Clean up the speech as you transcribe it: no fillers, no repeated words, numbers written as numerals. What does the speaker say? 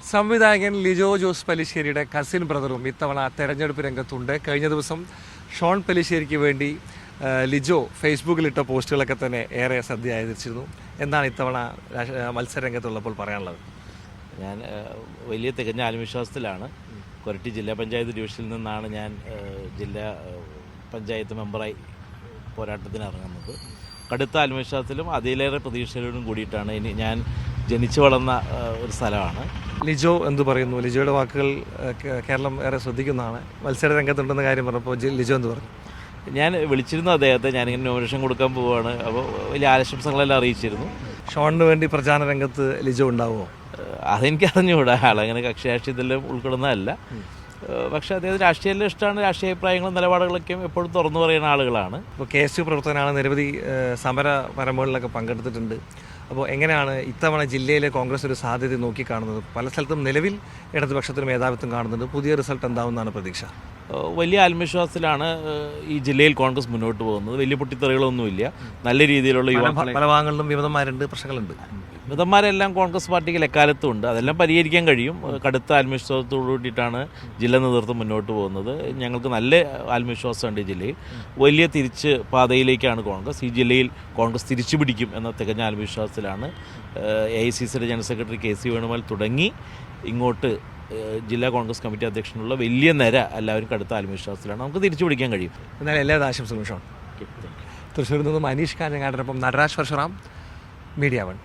സംവിധായകൻ ലിജോ ജോസ് പല്ലിശ്ശേരിയുടെ കസിൻ ബ്രദറും ഇത്തവണ തെരഞ്ഞെടുപ്പ് രംഗത്തുണ്ട്. കഴിഞ്ഞ ദിവസം ഷോൺ പല്ലിശ്ശേരിക്ക് വേണ്ടി ലിജോ ഫേസ്ബുക്കിലിട്ട പോസ്റ്റുകളൊക്കെ തന്നെ ഏറെ ശ്രദ്ധയായിരിച്ചിരുന്നു. എന്താണ് ഇത്തവണ മത്സരരംഗത്തുള്ളപ്പോൾ പറയാനുള്ളത്? ഞാൻ വലിയ തികഞ്ഞ ആത്മവിശ്വാസത്തിലാണ്. കൊരട്ടി ജില്ലാ പഞ്ചായത്ത് ഡിവിഷനിൽ നിന്നാണ് ഞാൻ ജില്ലാ പഞ്ചായത്ത് മെമ്പറായി പോരാട്ടത്തിന് ഇറങ്ങുന്നത്. കടുത്ത ആത്മവിശ്വാസത്തിലും അതിലേറെ പ്രതീക്ഷയിലോടും കൂടിയിട്ടാണ് ഇനി ഞാൻ ജനിച്ചു വളർന്ന ഒരു സ്ഥലമാണ്. ലിജോ എന്തു പറയുന്നു? ലിജോയുടെ വാക്കുകൾ കേരളം ഏറെ ശ്രദ്ധിക്കുന്നതാണ്. മത്സര രംഗത്തുണ്ടെന്ന കാര്യം പറഞ്ഞപ്പോൾ ലിജോ എന്ത് പറഞ്ഞു? ഞാൻ വിളിച്ചിരുന്നു അദ്ദേഹത്തെ. ഞാനിങ്ങനെ നോമിനേഷൻ കൊടുക്കാൻ പോവുകയാണ്. അപ്പോൾ വലിയ ആശംസകളെല്ലാം അറിയിച്ചിരുന്നു. ഷോണിന് വേണ്ടി പ്രചാരണ രംഗത്ത് ലിജോ ഉണ്ടാവുമോ? അതെനിക്ക് അറിഞ്ഞുകൂടാ. ആളങ്ങനെ കക്ഷിരാഷ്ട്രീയത്തിലും ഉൾക്കൊള്ളുന്നതല്ല. പക്ഷേ അദ്ദേഹത്തിന് രാഷ്ട്രീയമെല്ലാം ഇഷ്ടമാണ്. രാഷ്ട്രീയ അഭിപ്രായങ്ങളും നിലപാടുകളൊക്കെയും എപ്പോഴും തുറന്നു പറയുന്ന ആളുകളാണ്. ഇപ്പോൾ KSU പ്രവർത്തകനാണ്. നിരവധി സമര പരമ്പരകളിലൊക്കെ പങ്കെടുത്തിട്ടുണ്ട്. അപ്പോൾ എങ്ങനെയാണ് ഇത്തവണ ജില്ലയിലെ കോൺഗ്രസ് ഒരു സാധ്യത നോക്കിക്കാണുന്നത്? പല സ്ഥലത്തും നിലവിൽ ഇടതുപക്ഷത്തിന് മേധാവിത്വം കാണുന്നുണ്ട്. പുതിയ റിസൾട്ട് എന്താവുമെന്നാണ് പ്രതീക്ഷ? വലിയ ആത്മവിശ്വാസത്തിലാണ് ഈ ജില്ലയിൽ കോൺഗ്രസ് മുന്നോട്ട് പോകുന്നത്. വലിയ പൊട്ടിത്തെറികളൊന്നുമില്ല. നല്ല രീതിയിലുള്ള പല ഭാഗങ്ങളിലും വിമതന്മാരുണ്ട്, പ്രശ്നങ്ങളുണ്ട്. വിമതന്മാരെല്ലാം കോൺഗ്രസ് പാർട്ടിക്ക് എക്കാലത്തും ഉണ്ട്. അതെല്ലാം പരിഹരിക്കാൻ കഴിയും. കടുത്ത ആത്മവിശ്വാസത്തോടു കൂടിയിട്ടാണ് ജില്ലാ നേതൃത്വം മുന്നോട്ട് പോകുന്നത്. ഞങ്ങൾക്ക് നല്ല ആത്മവിശ്വാസമുണ്ട്. ഈ ജില്ലയിൽ വലിയ തിരിച്ച് പാതയിലേക്കാണ് കോൺഗ്രസ്. ഈ ജില്ലയിൽ കോൺഗ്രസ് തിരിച്ചു പിടിക്കും എന്ന തികഞ്ഞ ആത്മവിശ്വാസത്തിലാണ്. AICCയുടെ ജനറൽ സെക്രട്ടറി KC വേണുഗോപാൽ തുടങ്ങി ഇങ്ങോട്ട് ജില്ലാ കോൺഗ്രസ് കമ്മിറ്റി അധ്യക്ഷനുള്ള വലിയ നിര എല്ലാവരും കടുത്ത ആത്മവിശ്വാസത്തിലാണ്. നമുക്ക് തിരിച്ചു പിടിക്കാൻ കഴിയും. എന്നാലും എല്ലാ ആശംസകളും ഷോൺ. തൃശ്ശൂരിൽ നിന്നും അനീഷ് കാഞ്ഞങ്ങാടിനൊപ്പം നടരാജ് പരശുറാം, മീഡിയ 1.